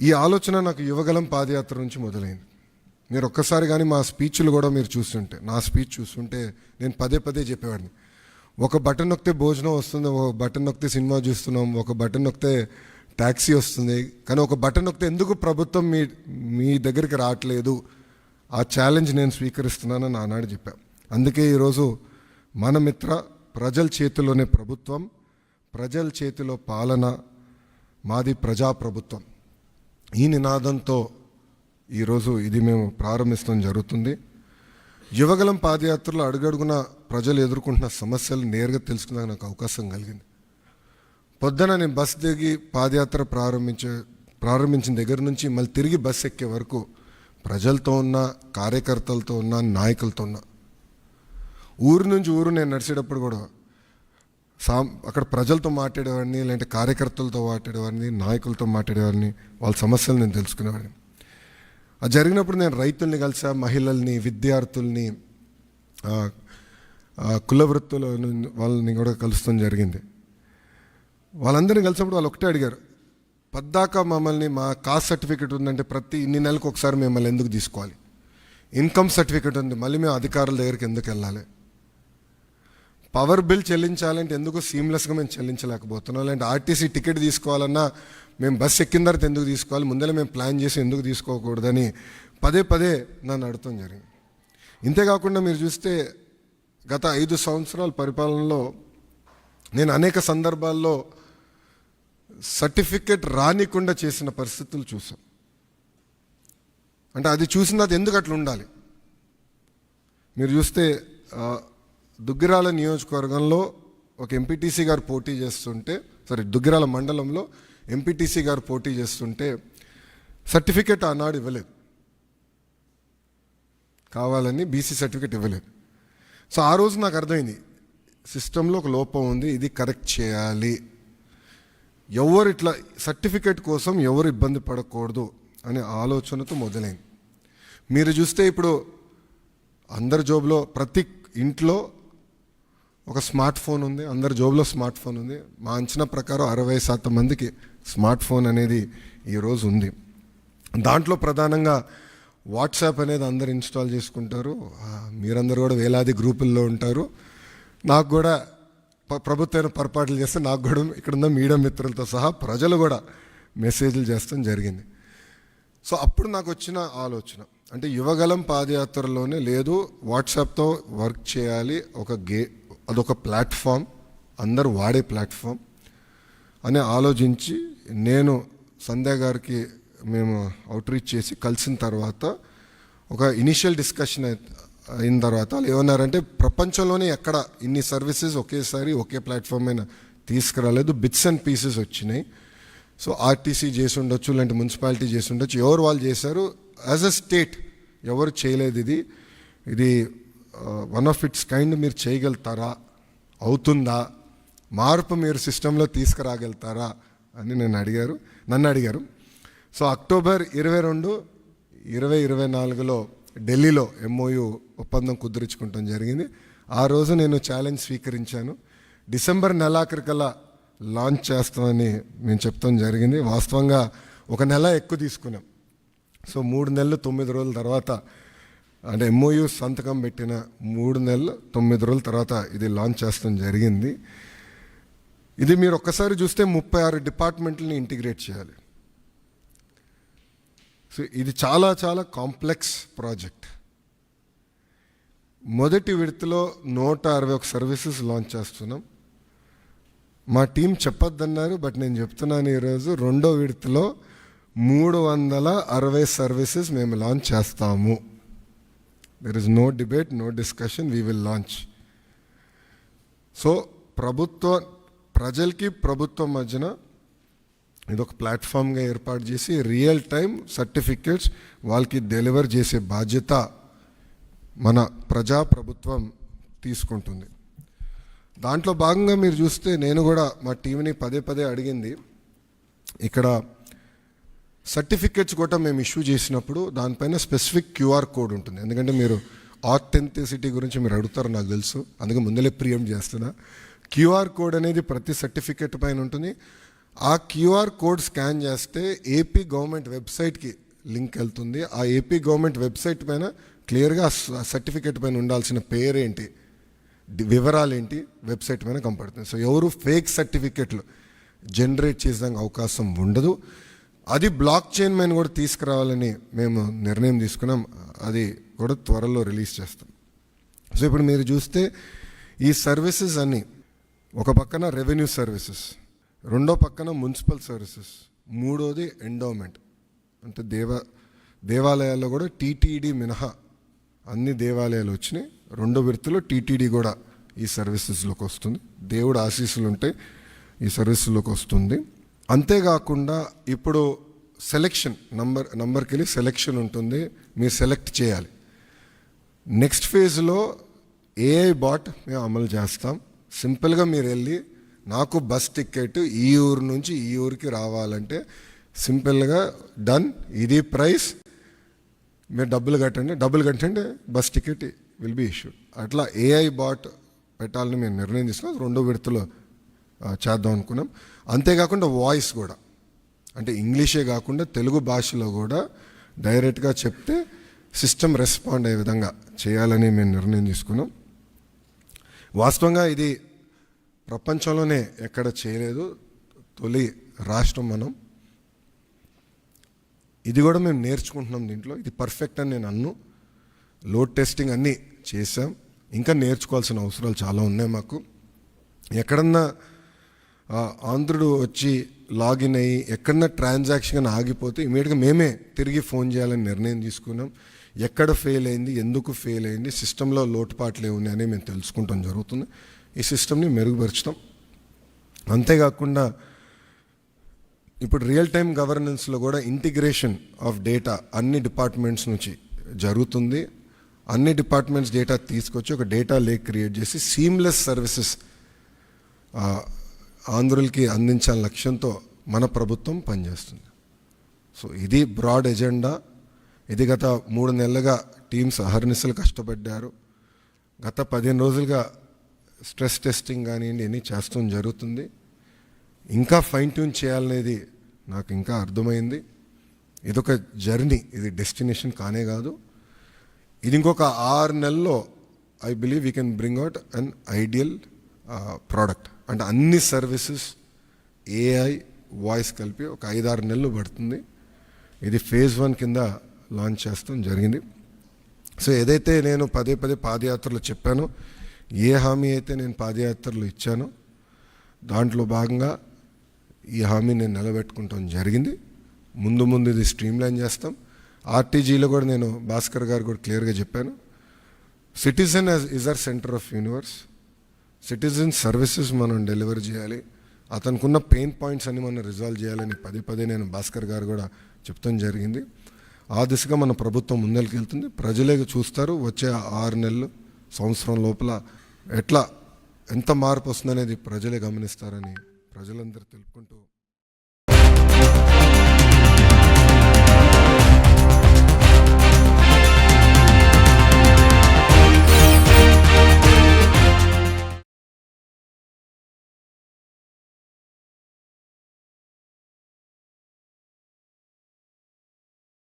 ఈ ఆలోచన నాకు యువగలం పాదయాత్ర నుంచి మొదలైంది. మీరు ఒక్కసారి కానీ మా స్పీచ్లు కూడా మీరు చూస్తుంటే, నా స్పీచ్ చూస్తుంటే నేను పదే పదే చెప్పేవాడిని, ఒక బటన్ నొక్కితే భోజనం వస్తుంది, ఒక బటన్ నొక్కితే సినిమా చూస్తున్నాం, ఒక బటన్ నొక్కితే ట్యాక్సీ వస్తుంది, కానీ ఒక బటన్ నొక్కితే ఎందుకు ప్రభుత్వం మీ దగ్గరికి రావట్లేదు, ఆ ఛాలెంజ్ నేను స్వీకరిస్తున్నానని ఆనాడు చెప్పాను. అందుకే ఈరోజు మన మిత్ర ప్రజల చేతిలోనే ప్రభుత్వం, ప్రజల చేతిలో పాలన, మాది ప్రజాప్రభుత్వం, ఈ నినాదంతో ఈరోజు ఇది మేము ప్రారంభించడం జరుగుతుంది. యువగలం పాదయాత్రలో అడుగడుగున ప్రజలు ఎదుర్కొంటున్న సమస్యలు నేరుగా తెలుసుకునే నాకు అవకాశం కలిగింది. పొద్దున నేను బస్ దిగి పాదయాత్ర ప్రారంభించిన దగ్గర నుంచి మళ్ళీ తిరిగి బస్ ఎక్కే వరకు ప్రజలతో ఉన్న, కార్యకర్తలతో ఉన్న, నాయకులతో ఉన్న, ఊరు నుంచి ఊరు నేను నడిచేటప్పుడు కూడా అక్కడ ప్రజలతో మాట్లాడేవాడిని, లేదంటే కార్యకర్తలతో మాట్లాడేవాడిని, నాయకులతో మాట్లాడేవాడిని, వాళ్ళ సమస్యలు నేను తెలుసుకునేవాడిని. అది జరిగినప్పుడు నేను రైతుల్ని కలిసా, మహిళల్ని, విద్యార్థుల్ని, కుల వృత్తుల వాళ్ళని కూడా కలుస్తాం జరిగింది. వాళ్ళందరినీ కలిసినప్పుడు వాళ్ళు ఒకటే అడిగారు, పద్దాక మమ్మల్ని మా కాస్ట్ సర్టిఫికేట్ ఉందంటే ప్రతి ఇన్ని నెలలకు ఒకసారి మిమ్మల్ని ఎందుకు తీసుకోవాలి, ఇన్కమ్ సర్టిఫికేట్ ఉంది మళ్ళీ మేము అధికారుల దగ్గరికి ఎందుకు వెళ్ళాలి, పవర్ బిల్ చెల్లించాలంటే ఎందుకు సీమ్లెస్గా మేము చెల్లించలేకపోతున్నాం, లేదంటే ఆర్టీసీ టికెట్ తీసుకోవాలన్నా మేము బస్ ఎక్కిన తర్వాత ఎందుకు తీసుకోవాలి, ముందర మేము ప్లాన్ చేసి ఎందుకు తీసుకోకూడదని పదే పదే నన్ను అడగటం జరిగింది. ఇంతేకాకుండా మీరు చూస్తే గత 5 సంవత్సరాల పరిపాలనలో నేను అనేక సందర్భాల్లో సర్టిఫికెట్ రానికుండా చేసిన పరిస్థితులు చూసాం. అంటే అది చూసిన అది ఎందుకు అట్లా ఉండాలి. మీరు చూస్తే దుగ్గిరాల నియోజకవర్గంలో ఒక ఎంపీటీసీ గారు పోటీ చేస్తుంటే, దుగ్గిరాల మండలంలో ఎంపీటీసీ గారు పోటీ చేస్తుంటే సర్టిఫికెట్ ఆనాడు ఇవ్వలేదు, కావాలని బీసీ సర్టిఫికెట్ ఇవ్వలేదు. సో ఆ రోజు నాకు అర్థమైంది, సిస్టంలో ఒక లోపం ఉంది, ఇది కరెక్ట్ చేయాలి, ఎవరు ఇట్లా సర్టిఫికెట్ కోసం ఎవరు ఇబ్బంది పడకూడదు అనే ఆలోచనతో మొదలైంది. మీరు చూస్తే ఇప్పుడు అందరి జోబులో, ప్రతి ఇంట్లో ఒక స్మార్ట్ ఫోన్ ఉంది, అందరి జోబులో స్మార్ట్ ఫోన్ ఉంది. మా అంచనా ప్రకారం 60% మందికి స్మార్ట్ ఫోన్ అనేది ఈరోజు ఉంది. దాంట్లో ప్రధానంగా వాట్సాప్ అనేది అందరు ఇన్స్టాల్ చేసుకుంటారు. మీరందరూ కూడా వేలాది గ్రూపుల్లో ఉంటారు. నాకు కూడా ప్రభుత్వం పొరపాట్లు చేస్తే నాకు కూడా ఇక్కడున్న మీడియా మిత్రులతో సహా ప్రజలు కూడా మెసేజ్లు చేస్తాం జరిగింది. సో అప్పుడు నాకు వచ్చిన ఆలోచన, అంటే యువగలం పాదయాత్రలోనే లేదు, వాట్సాప్తో వర్క్ చేయాలి, అదొక ప్లాట్ఫామ్, అందరు వాడే ప్లాట్ఫామ్ అని ఆలోచించి నేను సంధ్య గారికి మేము అవుట్రీచ్ చేసి కలిసిన తర్వాత ఒక ఇనిషియల్ డిస్కషన్ అయిన తర్వాత వాళ్ళు ఏమన్నారంటే, ప్రపంచంలోనే ఎక్కడ ఇన్ని సర్వీసెస్ ఒకేసారి ఒకే ప్లాట్ఫామ్ మీద తీసుకురాలేదు, బిట్స్ అండ్ పీసెస్ వచ్చినాయి. సో ఆర్టీసీ చేసి ఉండొచ్చు, లేదంటే మున్సిపాలిటీ చేసి ఉండొచ్చు, ఎవరు వాళ్ళు చేశారు, యాజ్ అ స్టేట్ ఎవరు చేయలేదు. ఇది వన్ ఆఫ్ ఇట్స్ కైండ్, మీరు చేయగలుగుతారా, అవుతుందా, మార్పు మీరు సిస్టంలో తీసుకురాగలుగుతారా అని నన్ను అడిగారు. సో అక్టోబర్ 22, 2024లో ఢిల్లీలో MOU ఒప్పందం కుదుర్చుకుంటాం జరిగింది. ఆ రోజు నేను ఛాలెంజ్ స్వీకరించాను, డిసెంబర్ నెలాఖరికల్లా లాంచ్ చేస్తామని మేము చెప్తాం జరిగింది. వాస్తవంగా 1 నెల ఎక్కువ తీసుకున్నాం. సో 3 నెలలు 9 రోజుల తర్వాత, అంటే MOU సంతకం పెట్టిన 3 నెలలు 9 రోజుల తర్వాత ఇది లాంచ్ చేస్తాం జరిగింది. ఇది మీరు ఒక్కసారి చూస్తే 36 డిపార్ట్మెంట్లని ఇంటిగ్రేట్ చేయాలి. సో ఇది చాలా చాలా కాంప్లెక్స్ ప్రాజెక్ట్. మొదటి విడతలో 161 సర్వీసెస్ లాంచ్ చేస్తున్నాం. మా టీం చెప్పొద్దన్నారు, బట్ నేను చెప్తున్నాను, ఈరోజు 2వ విడతలో 360 సర్వీసెస్ మేము లాంచ్ చేస్తాము. There is no debate, no discussion, we will launch. So ప్రజలకి ప్రభుత్వం మధ్యన ఇదొక ప్లాట్ఫామ్గా ఏర్పాటు చేసి రియల్ టైం సర్టిఫికేట్స్ వాళ్ళకి డెలివర్ చేసే బాధ్యత మన ప్రభుత్వం తీసుకుంటుంది. దాంట్లో భాగంగా మీరు చూస్తే నేను కూడా మా టీంని పదే పదే అడిగింది, ఇక్కడ సర్టిఫికేట్స్ కూడా మేము ఇష్యూ చేసినప్పుడు దానిపైన స్పెసిఫిక్ QR కోడ్ ఉంటుంది. ఎందుకంటే మీరు ఆథెంటిసిటీ గురించి మీరు అడుగుతారు నాకు తెలుసు, అందుకే ముందలే ప్రియం చేస్తున్నా. QR కోడ్ అనేది ప్రతి సర్టిఫికేట్ పైన ఉంటుంది. ఆ క్యూఆర్ కోడ్ స్కాన్ చేస్తే ఏపీ గవర్నమెంట్ వెబ్సైట్కి లింక్ వెళ్తుంది. ఆ ఏపీ గవర్నమెంట్ వెబ్సైట్ పైన క్లియర్గా సర్టిఫికేట్ పైన ఉండాల్సిన పేరేంటి, వివరాలు ఏంటి వెబ్సైట్ పైన కనపడుతుంది. సో ఎవరు ఫేక్ సర్టిఫికెట్లు జనరేట్ చేసేదానికి అవకాశం ఉండదు. అది బ్లాక్ చైన్ పైన కూడా తీసుకురావాలని మేము నిర్ణయం తీసుకున్నాం. అది కూడా త్వరలో రిలీజ్ చేస్తాం. సో ఇప్పుడు మీరు చూస్తే ఈ సర్వీసెస్ అన్నీ, ఒక పక్కన రెవెన్యూ సర్వీసెస్, రెండో పక్కన మున్సిపల్ సర్వీసెస్, మూడోది ఎండోమెంట్. అంటే దేవాలయాల్లో కూడా టీటీడీ మినహా అన్ని దేవాలయాలు వచ్చినాయి. రెండో విడతలో టీటీడీ కూడా ఈ సర్వీసెస్లోకి వస్తుంది. దేవుడు ఆశీస్సులు ఉంటే ఈ సర్వీసులోకి వస్తుంది. అంతేకాకుండా ఇప్పుడు సెలెక్షన్ నంబర్కి వెళ్ళి సెలెక్షన్ ఉంటుంది, మీరు సెలెక్ట్ చేయాలి. నెక్స్ట్ ఫేజ్లో ఏఐ బాట్ మేము అమలు చేస్తాం. సింపుల్గా మీరు వెళ్ళి నాకు బస్ టికెట్ ఈ ఊరు నుంచి ఈ ఊరికి రావాలంటే సింపుల్గా డన్, ఇది ప్రైస్, మీరు డబ్బులు కట్టండి bus ticket will be issued. అట్లా ఏఐ బాట్ పెట్టాలని మేము నిర్ణయం తీసుకున్నాం. రెండో విడతలో చేద్దాం అనుకున్నాం. అంతేకాకుండా వాయిస్ కూడా, అంటే ఇంగ్లీషే కాకుండా తెలుగు భాషలో కూడా డైరెక్ట్గా చెప్తే సిస్టమ్ రెస్పాండ్ అయ్యే విధంగా చేయాలని మేము నిర్ణయం తీసుకున్నాం. వాస్తవంగా ఇది ప్రపంచంలోనే ఎక్కడ చేయలేదు, తొలి రాష్ట్రం మనం. ఇది కూడా మేము నేర్చుకుంటున్నాం దీంట్లో. ఇది పర్ఫెక్ట్ అని నేను అన్ను. లోడ్ టెస్టింగ్ అన్నీ చేసాం, ఇంకా నేర్చుకోవాల్సిన అవసరాలు చాలా ఉన్నాయి మాకు. ఎక్కడన్నా ఆంధ్రుడు వచ్చి లాగిన్ అయ్యి ఎక్కడన్నా ట్రాన్సాక్షన్ ఆగిపోతే ఇమీడియట్గా మేమే తిరిగి ఫోన్ చేయాలని నిర్ణయం తీసుకున్నాం. ఎక్కడ ఫెయిల్ అయింది, ఎందుకు ఫెయిల్ అయింది, సిస్టంలో లోటుపాట్లు ఏమున్నాయని మేము తెలుసుకుంటాం జరుగుతుంది. ఈ సిస్టమ్ని మెరుగుపరుచుతాం. అంతేకాకుండా ఇప్పుడు రియల్ టైం గవర్నెన్స్లో కూడా ఇంటిగ్రేషన్ ఆఫ్ డేటా అన్ని డిపార్ట్మెంట్స్ నుంచి జరుగుతుంది. అన్ని డిపార్ట్మెంట్స్ డేటా తీసుకొచ్చి ఒక డేటా లేక్ క్రియేట్ చేసి సీమ్లెస్ సర్వీసెస్ ఆంధ్రులకి అందించాలని లక్ష్యంతో మన ప్రభుత్వం పనిచేస్తుంది. సో ఇది బ్రాడ్ ఎజెండా. ఇది గత 3 నెలలుగా టీమ్స్ అహర్నిశలు కష్టపడ్డారు. గత 15 రోజులుగా స్ట్రెస్ టెస్టింగ్ కానివ్వండి అన్నీ చేస్తాం జరుగుతుంది. ఇంకా ఫైన్ ట్యూన్ చేయాలనేది నాకు ఇంకా అర్థమైంది. ఇదొక జర్నీ, ఇది డెస్టినేషన్ కానే కాదు. ఇది ఇంకొక 6 నెలల్లో I believe we can bring out an ideal product. అంటే అన్ని సర్వీసెస్ ఏఐ వాయిస్ కలిపి ఒక 5-6 నెలలు పడుతుంది. ఇది ఫేజ్ 1 కింద లాంచ్ చేస్తాం జరిగింది. సో ఏదైతే నేను పదే పాదయాత్రలో చెప్పానో, ఏ హామీ అయితే నేను పాదయాత్రలో ఇచ్చానో దాంట్లో భాగంగా ఈ హామీ నేను నిలబెట్టుకుంటాం జరిగింది. ముందు ఇది స్ట్రీమ్లైన్ చేస్తాం. ఆర్టీజీలో కూడా నేను భాస్కర్ గారు కూడా క్లియర్గా చెప్పాను, citizen is our centre of universe. Citizen services మనం డెలివర్ చేయాలి, అతనుకున్న పెయిన్ పాయింట్స్ అన్ని మనం రిజాల్వ్ చేయాలని పదే నేను భాస్కర్ గారు కూడా చెప్తాం జరిగింది. ఆ దిశగా మన ప్రభుత్వం ముందరికి వెళ్తుంది. ప్రజలే చూస్తారు వచ్చే 6 నెలలు, సంవత్సరం లోపల ఎంత మార్పు వస్తుందనేది ప్రజలే గమనిస్తారని ప్రజలందరూ తెలుపుకుంటూ